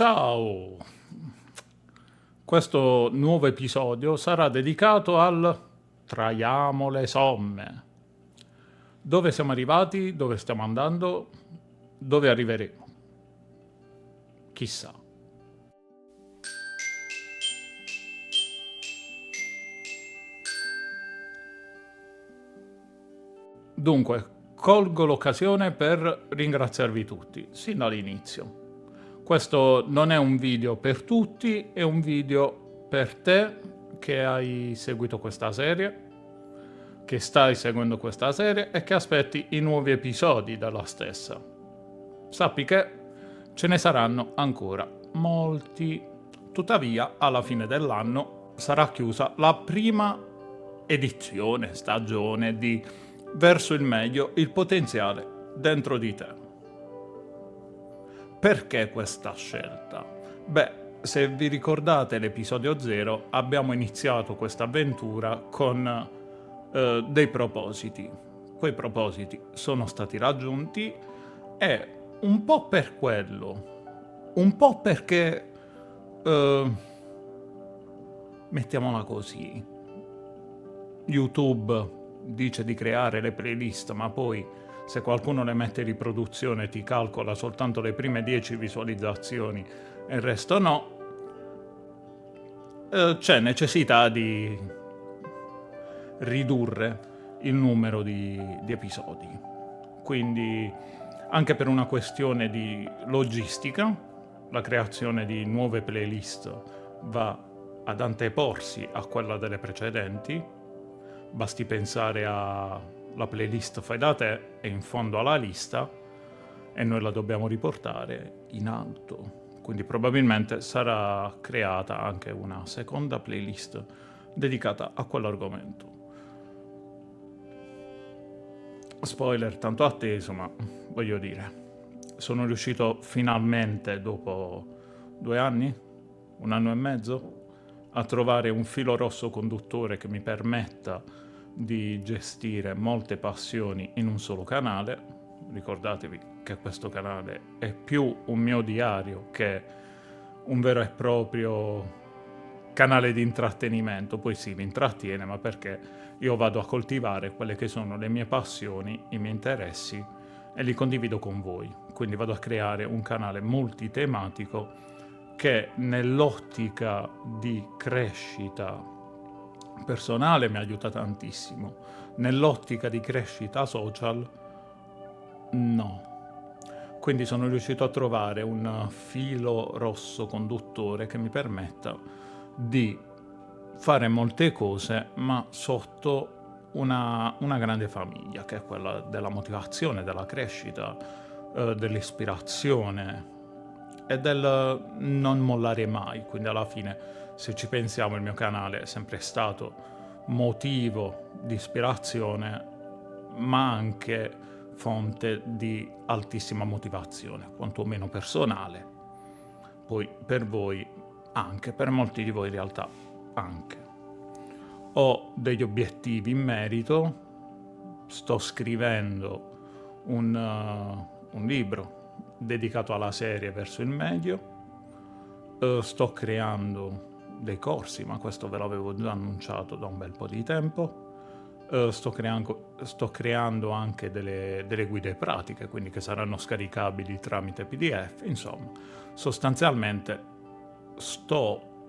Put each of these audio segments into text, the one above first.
Ciao! Questo nuovo episodio sarà dedicato al traiamo le somme. Dove siamo arrivati? Dove stiamo andando? Dove arriveremo? Chissà. Dunque, colgo l'occasione per ringraziarvi tutti, sin dall'inizio. Questo non è un video per tutti, è un video per te che hai seguito questa serie, che stai seguendo questa serie e che aspetti i nuovi episodi della stessa. Sappi che ce ne saranno ancora molti. Tuttavia, alla fine dell'anno sarà chiusa la prima edizione, stagione di Verso il meglio, il potenziale dentro di te. Perché questa scelta? Beh, se vi ricordate l'episodio 0, abbiamo iniziato questa avventura con dei propositi. Quei propositi sono stati raggiunti e un po' per quello, un po' perché, mettiamola così, YouTube dice di creare le playlist, ma poi se qualcuno le mette in riproduzione ti calcola soltanto le prime 10 visualizzazioni e il resto no, c'è necessità di ridurre il numero di episodi. Quindi, anche per una questione di logistica, la creazione di nuove playlist va ad anteporsi a quella delle precedenti. Basti pensare alla playlist Fai da te è in fondo alla lista e noi la dobbiamo riportare in alto. Quindi probabilmente sarà creata anche una seconda playlist dedicata a quell'argomento. Spoiler tanto atteso, ma voglio dire, sono riuscito finalmente dopo 2 anni, 1 anno e mezzo, a trovare un filo rosso conduttore che mi permetta di gestire molte passioni in un solo canale. Ricordatevi che questo canale è più un mio diario che un vero e proprio canale di intrattenimento. Poi sì, mi intrattiene, ma perché io vado a coltivare quelle che sono le mie passioni, i miei interessi e li condivido con voi. Quindi vado a creare un canale multitematico che nell'ottica di crescita personale mi aiuta tantissimo, nell'ottica di crescita social no. Quindi sono riuscito a trovare un filo rosso conduttore che mi permetta di fare molte cose, ma sotto una grande famiglia, che è quella della motivazione, della crescita, dell'ispirazione e del non mollare mai. Quindi alla fine, se ci pensiamo, il mio canale è sempre stato motivo di ispirazione, ma anche fonte di altissima motivazione, quantomeno personale. Poi per voi anche, per molti di voi in realtà anche. Ho degli obiettivi in merito, sto scrivendo un libro dedicato alla serie Verso il meglio, sto creando dei corsi, ma questo ve l'avevo già annunciato da un bel po' di tempo. Sto creando anche delle guide pratiche, quindi che saranno scaricabili tramite PDF. Insomma, sostanzialmente sto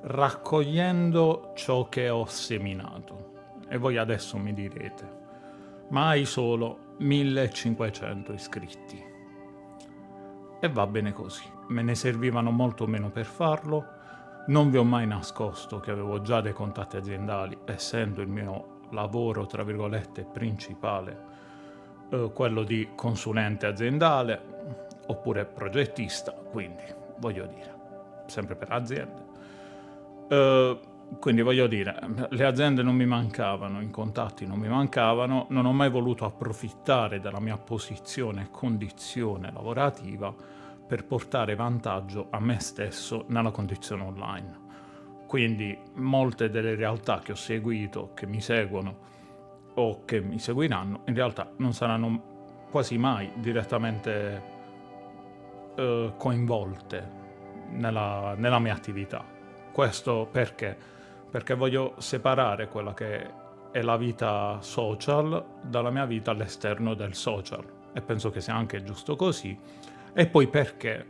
raccogliendo ciò che ho seminato. E voi adesso mi direte, ma hai solo 1500 iscritti. E va bene così, me ne servivano molto meno per farlo. Non vi ho mai nascosto che avevo già dei contatti aziendali, essendo il mio lavoro, tra virgolette, principale, quello di consulente aziendale oppure progettista, quindi voglio dire, sempre per aziende. Quindi voglio dire, le aziende non mi mancavano, i contatti non mi mancavano, non ho mai voluto approfittare della mia posizione e condizione lavorativa per portare vantaggio a me stesso nella condizione online. Quindi molte delle realtà che ho seguito, che mi seguono o che mi seguiranno, in realtà non saranno quasi mai direttamente coinvolte nella mia attività. Questo perché? Perché voglio separare quella che è la vita social dalla mia vita all'esterno del social, e penso che sia anche giusto così. E poi perché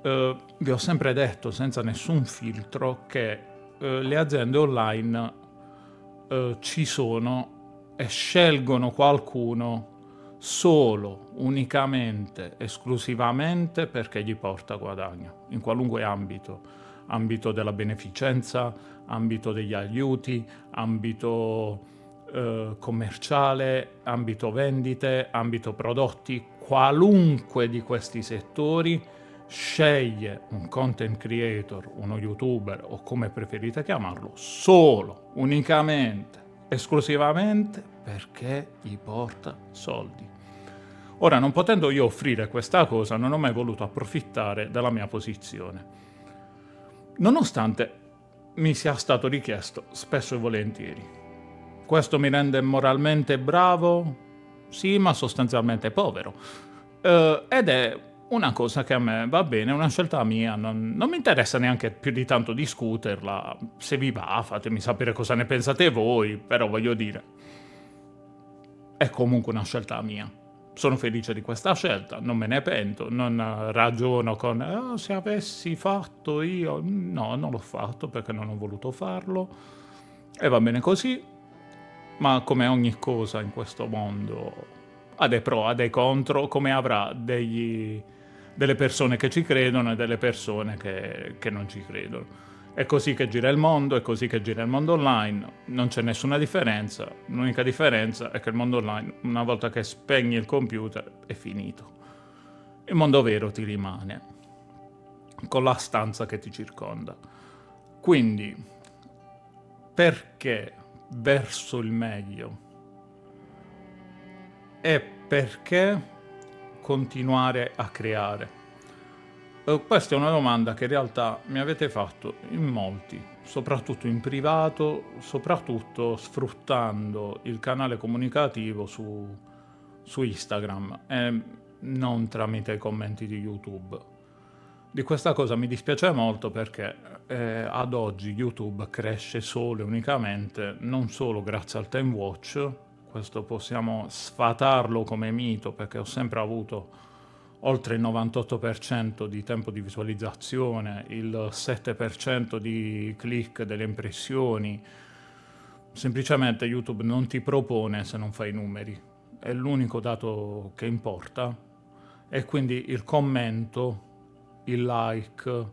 vi ho sempre detto senza nessun filtro che le aziende online ci sono e scelgono qualcuno solo, unicamente, esclusivamente perché gli porta guadagno, in qualunque ambito, ambito della beneficenza, ambito degli aiuti, ambito commerciale, ambito vendite, ambito prodotti, qualunque di questi settori sceglie un content creator, uno youtuber o come preferite chiamarlo, solo, unicamente, esclusivamente perché gli porta soldi. Ora, non potendo io offrire questa cosa, non ho mai voluto approfittare della mia posizione, nonostante mi sia stato richiesto spesso e volentieri. Questo mi rende moralmente bravo? Sì, ma sostanzialmente povero. Ed è una cosa che a me va bene, è una scelta mia, non mi interessa neanche più di tanto discuterla. Se vi va, fatemi sapere cosa ne pensate voi, però voglio dire, è comunque una scelta mia. Sono felice di questa scelta, non me ne pento, non ragiono con se avessi fatto io. No, non l'ho fatto perché non ho voluto farlo e va bene così. Ma come ogni cosa in questo mondo ha dei pro, ha dei contro, come avrà delle persone che ci credono e delle persone che non ci credono. È così che gira il mondo, è così che gira il mondo online, non c'è nessuna differenza. L'unica differenza è che il mondo online, una volta che spegni il computer, è finito. Il mondo vero ti rimane, con la stanza che ti circonda. Quindi, perché verso il meglio? E perché continuare a creare? Questa è una domanda che in realtà mi avete fatto in molti, soprattutto in privato, soprattutto sfruttando il canale comunicativo su Instagram e non tramite i commenti di YouTube. Di questa cosa mi dispiace molto perché ad oggi YouTube cresce solo e unicamente, non solo grazie al Time Watch, questo possiamo sfatarlo come mito perché ho sempre avuto oltre il 98% di tempo di visualizzazione, il 7% di click delle impressioni. Semplicemente YouTube non ti propone se non fai i numeri, è l'unico dato che importa, e quindi il commento, il like,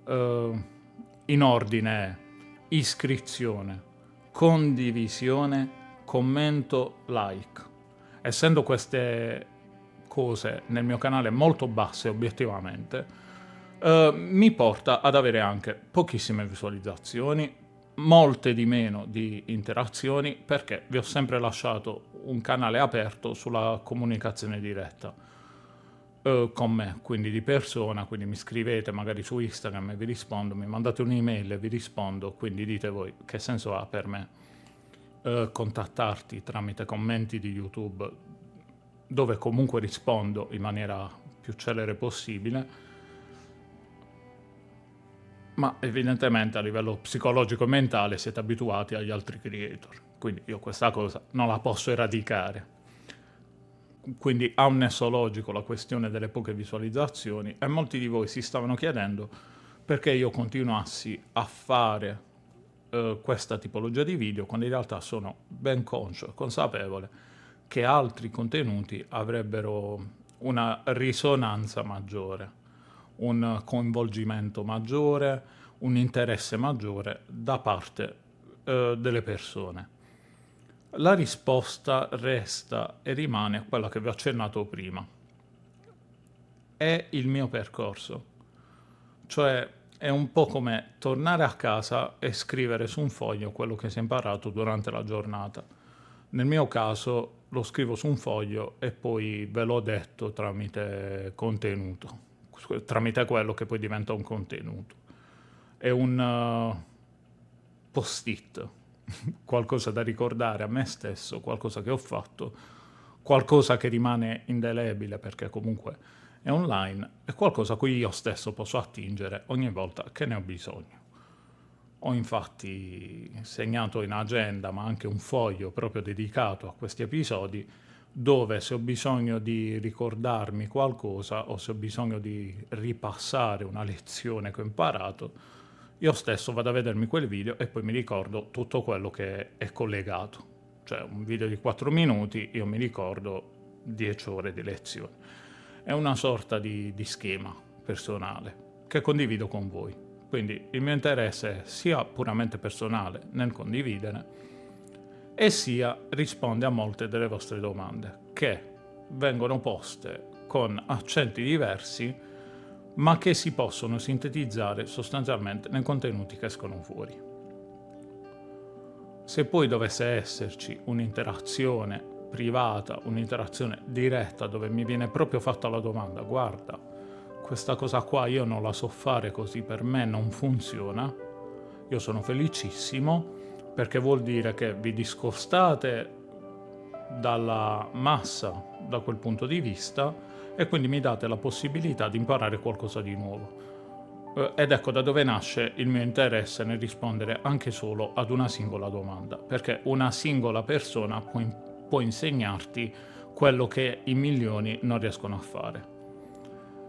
in ordine è iscrizione, condivisione, commento, like. Essendo queste cose nel mio canale molto basse obiettivamente, mi porta ad avere anche pochissime visualizzazioni, molte di meno di interazioni, perché vi ho sempre lasciato un canale aperto sulla comunicazione diretta con me, quindi di persona, quindi mi scrivete magari su Instagram e vi rispondo, mi mandate un'email e vi rispondo, quindi dite voi che senso ha per me contattarti tramite commenti di YouTube, dove comunque rispondo in maniera più celere possibile, ma evidentemente a livello psicologico e mentale siete abituati agli altri creator, quindi io questa cosa non la posso eradicare. Quindi ha un nesso logico la questione delle poche visualizzazioni, e molti di voi si stavano chiedendo perché io continuassi a fare questa tipologia di video, quando in realtà sono ben conscio e consapevole che altri contenuti avrebbero una risonanza maggiore, un coinvolgimento maggiore, un interesse maggiore da parte delle persone. La risposta resta e rimane quella che vi ho accennato prima. È il mio percorso, cioè è un po' come tornare a casa e scrivere su un foglio quello che si è imparato durante la giornata. Nel mio caso lo scrivo su un foglio e poi ve l'ho detto tramite contenuto, tramite quello che poi diventa un contenuto. È un post-it, qualcosa da ricordare a me stesso, qualcosa che ho fatto, qualcosa che rimane indelebile perché comunque e online è qualcosa a cui io stesso posso attingere ogni volta che ne ho bisogno. Ho infatti segnato in agenda, ma anche un foglio proprio dedicato a questi episodi, dove se ho bisogno di ricordarmi qualcosa o se ho bisogno di ripassare una lezione che ho imparato, io stesso vado a vedermi quel video e poi mi ricordo tutto quello che è collegato. Cioè un video di 4 minuti, io mi ricordo 10 ore di lezione. È una sorta di schema personale che condivido con voi. Quindi il mio interesse è sia puramente personale nel condividere e sia risponde a molte delle vostre domande che vengono poste con accenti diversi ma che si possono sintetizzare sostanzialmente nei contenuti che escono fuori. Se poi dovesse esserci un'interazione privata, un'interazione diretta dove mi viene proprio fatta la domanda, guarda, questa cosa qua io non la so fare così, per me non funziona, io sono felicissimo perché vuol dire che vi discostate dalla massa da quel punto di vista e quindi mi date la possibilità di imparare qualcosa di nuovo. Ed ecco da dove nasce il mio interesse nel rispondere anche solo ad una singola domanda, perché una singola persona può insegnarti quello che i milioni non riescono a fare.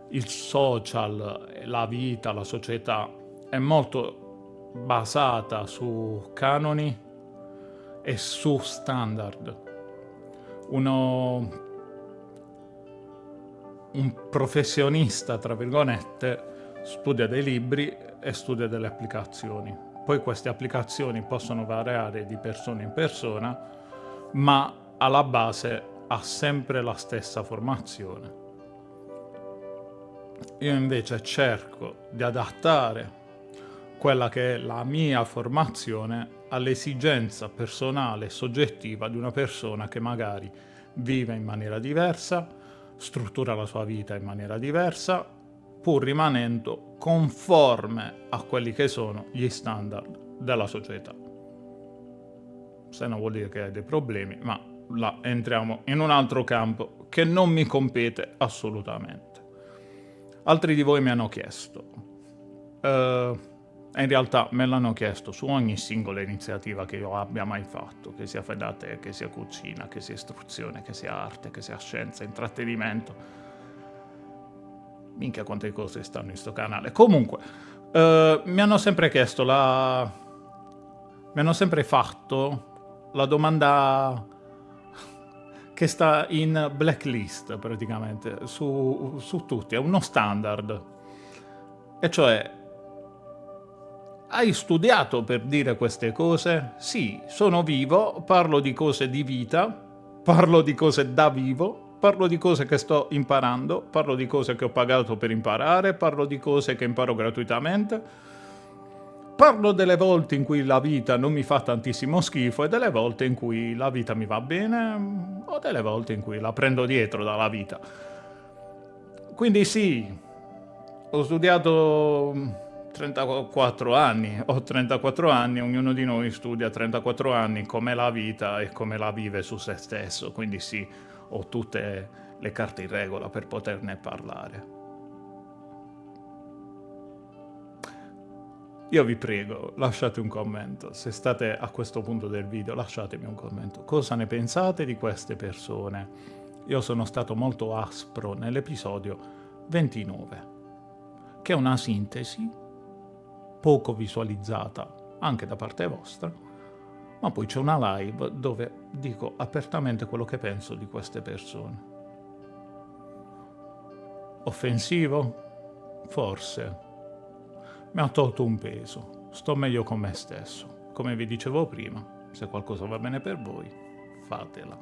Il social, la vita, la società è molto basata su canoni e su standard. Un professionista, tra virgolette, studia dei libri e studia delle applicazioni. Poi queste applicazioni possono variare di persona in persona, ma alla base ha sempre la stessa formazione. Io invece cerco di adattare quella che è la mia formazione all'esigenza personale e soggettiva di una persona che magari vive in maniera diversa, struttura la sua vita in maniera diversa, pur rimanendo conforme a quelli che sono gli standard della società. Se non vuol dire che hai dei problemi, ma là entriamo in un altro campo che non mi compete assolutamente. Altri di voi mi hanno chiesto, in realtà me l'hanno chiesto su ogni singola iniziativa che io abbia mai fatto, che sia fedate, che sia cucina, che sia istruzione, che sia arte, che sia scienza, intrattenimento. Minchia quante cose stanno in sto canale. Comunque, mi hanno sempre chiesto mi hanno sempre fatto la domanda che sta in blacklist praticamente su tutti, è uno standard. E cioè, hai studiato per dire queste cose? Sì, sono vivo, parlo di cose di vita, parlo di cose da vivo, parlo di cose che sto imparando, parlo di cose che ho pagato per imparare, parlo di cose che imparo gratuitamente. Parlo delle volte in cui la vita non mi fa tantissimo schifo e delle volte in cui la vita mi va bene o delle volte in cui la prendo dietro dalla vita. Quindi sì, ho studiato 34 anni, ho 34 anni, ognuno di noi studia 34 anni come la vita e come la vive su se stesso, quindi sì, ho tutte le carte in regola per poterne parlare. Io vi prego, lasciate un commento. Se state a questo punto del video, lasciatemi un commento. Cosa ne pensate di queste persone? Io sono stato molto aspro nell'episodio 29, che è una sintesi poco visualizzata anche da parte vostra, ma poi c'è una live dove dico apertamente quello che penso di queste persone. Offensivo? Forse. Mi ha tolto un peso, sto meglio con me stesso. Come vi dicevo prima, se qualcosa va bene per voi, fatela.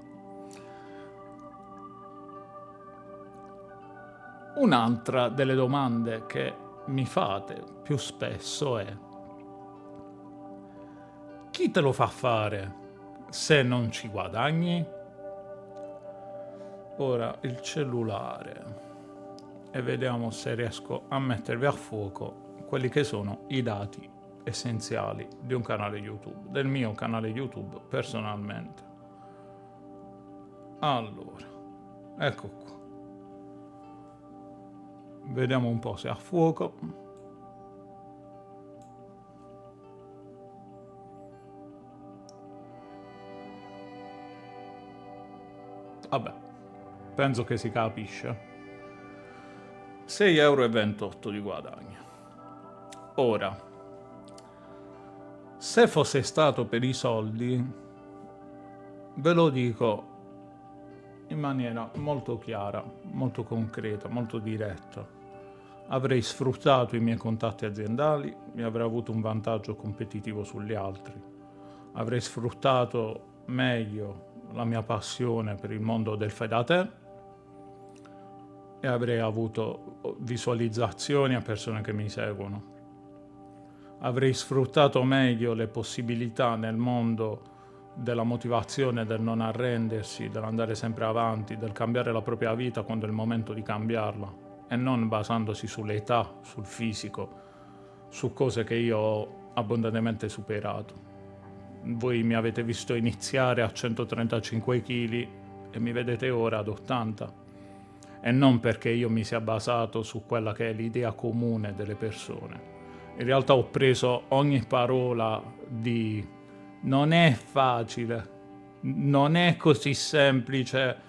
Un'altra delle domande che mi fate più spesso è: chi te lo fa fare se non ci guadagni? Ora il cellulare e vediamo se riesco a mettervi a fuoco quelli che sono i dati essenziali di un canale YouTube, del mio canale YouTube personalmente. Allora, ecco qua. Vediamo un po' se ha fuoco. Vabbè, penso che si capisce. 6,28 € di guadagno. Ora, se fosse stato per i soldi, ve lo dico in maniera molto chiara, molto concreta, molto diretta. Avrei sfruttato i miei contatti aziendali e avrei avuto un vantaggio competitivo sugli altri. Avrei sfruttato meglio la mia passione per il mondo del fai da te e avrei avuto visualizzazioni a persone che mi seguono. Avrei sfruttato meglio le possibilità nel mondo della motivazione, del non arrendersi, dell'andare sempre avanti, del cambiare la propria vita quando è il momento di cambiarla e non basandosi sull'età, sul fisico, su cose che io ho abbondantemente superato. Voi mi avete visto iniziare a 135 kg e mi vedete ora ad 80, e non perché io mi sia basato su quella che è l'idea comune delle persone. In realtà ho preso ogni parola di non è facile, non è così semplice,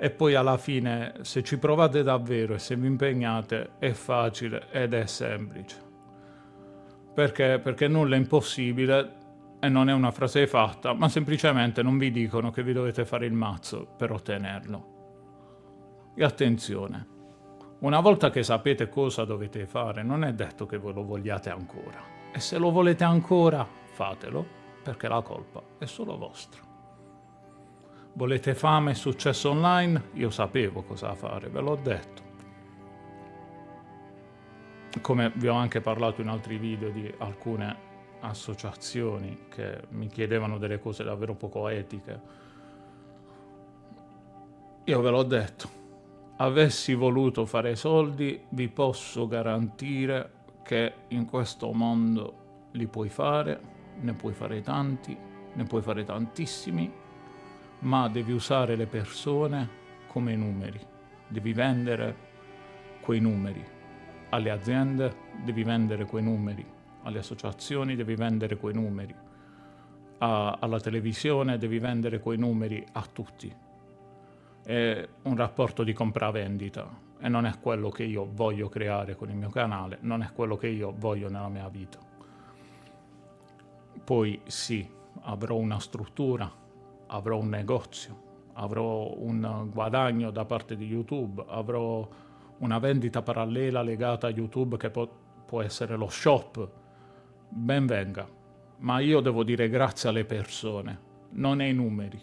e poi alla fine se ci provate davvero e se vi impegnate è facile ed è semplice. Perché nulla è impossibile e non è una frase fatta, ma semplicemente non vi dicono che vi dovete fare il mazzo per ottenerlo. E attenzione, una volta che sapete cosa dovete fare, non è detto che voi lo vogliate ancora. E se lo volete ancora, fatelo, perché la colpa è solo vostra. Volete fame e successo online? Io sapevo cosa fare, ve l'ho detto. Come vi ho anche parlato in altri video di alcune associazioni che mi chiedevano delle cose davvero poco etiche. Io ve l'ho detto. Avessi voluto fare soldi, vi posso garantire che in questo mondo li puoi fare, ne puoi fare tanti, ne puoi fare tantissimi, ma devi usare le persone come numeri. Devi vendere quei numeri alle aziende, devi vendere quei numeri alle associazioni, devi vendere quei numeri alla televisione, devi vendere quei numeri a tutti. È un rapporto di compravendita e non è quello che io voglio creare con il mio canale, non è quello che io voglio nella mia vita. Poi sì, avrò una struttura, avrò un negozio, avrò un guadagno da parte di YouTube, avrò una vendita parallela legata a YouTube che può essere lo shop. Ben venga, ma io devo dire grazie alle persone, non ai numeri.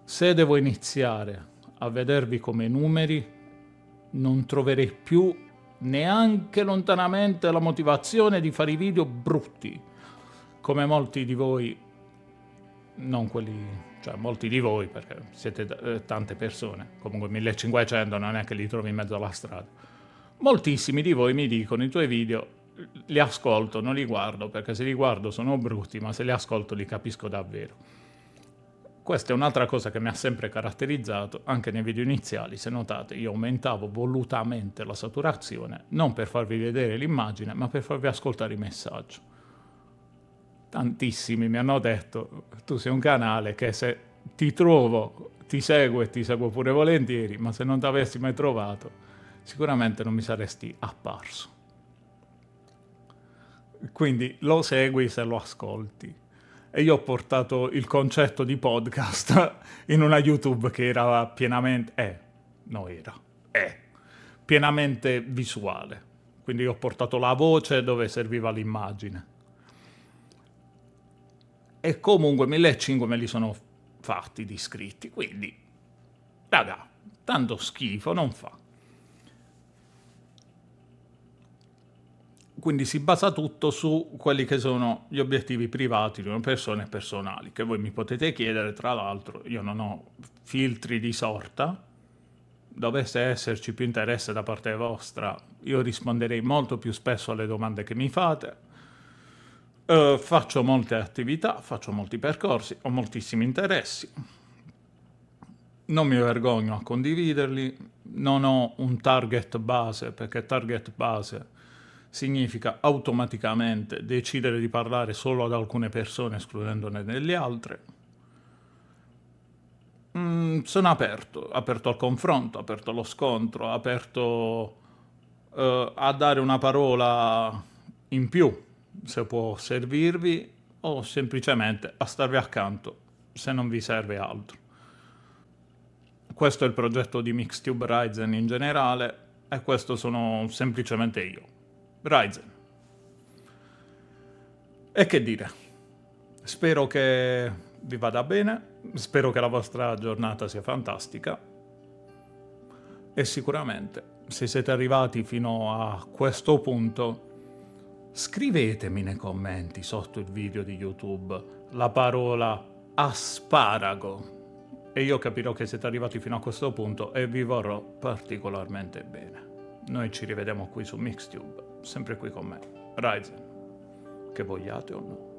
Se devo iniziare a vedervi come numeri, non troverei più neanche lontanamente la motivazione di fare i video brutti, come molti di voi, non quelli, cioè molti di voi perché siete tante persone, comunque 1500 non è che li trovi in mezzo alla strada. Moltissimi di voi mi dicono i tuoi video li ascolto, non li guardo perché se li guardo sono brutti, ma se li ascolto li capisco davvero. Questa è un'altra cosa che mi ha sempre caratterizzato, anche nei video iniziali, se notate io aumentavo volutamente la saturazione, non per farvi vedere l'immagine, ma per farvi ascoltare il messaggio. Tantissimi mi hanno detto, tu sei un canale che se ti trovo, ti seguo e ti seguo pure volentieri, ma se non ti avessi mai trovato, sicuramente non mi saresti apparso. Quindi lo segui se lo ascolti. E io ho portato il concetto di podcast in una YouTube che era pienamente, pienamente visuale. Quindi ho portato la voce dove serviva l'immagine. E comunque 1500 me li sono fatti di iscritti, quindi, raga, tanto schifo non fa. Quindi si basa tutto su quelli che sono gli obiettivi privati di una persona e personali, che voi mi potete chiedere, tra l'altro, io non ho filtri di sorta, dovesse esserci più interesse da parte vostra, io risponderei molto più spesso alle domande che mi fate. Faccio molte attività, faccio molti percorsi, ho moltissimi interessi. Non mi vergogno a condividerli, non ho un target base, perché target base significa automaticamente decidere di parlare solo ad alcune persone escludendone delle altre. Sono aperto al confronto, aperto allo scontro, aperto a dare una parola in più, se può servirvi, o semplicemente a starvi accanto se non vi serve altro. Questo è il progetto di Mixtube Ryzen in generale e questo sono semplicemente io, Ryzen. E che dire? Spero che vi vada bene, spero che la vostra giornata sia fantastica e sicuramente se siete arrivati fino a questo punto scrivetemi nei commenti sotto il video di YouTube la parola asparago e io capirò che siete arrivati fino a questo punto e vi vorrò particolarmente bene. Noi ci rivediamo qui su Mixtube, sempre qui con me, Ryzen, che vogliate o no.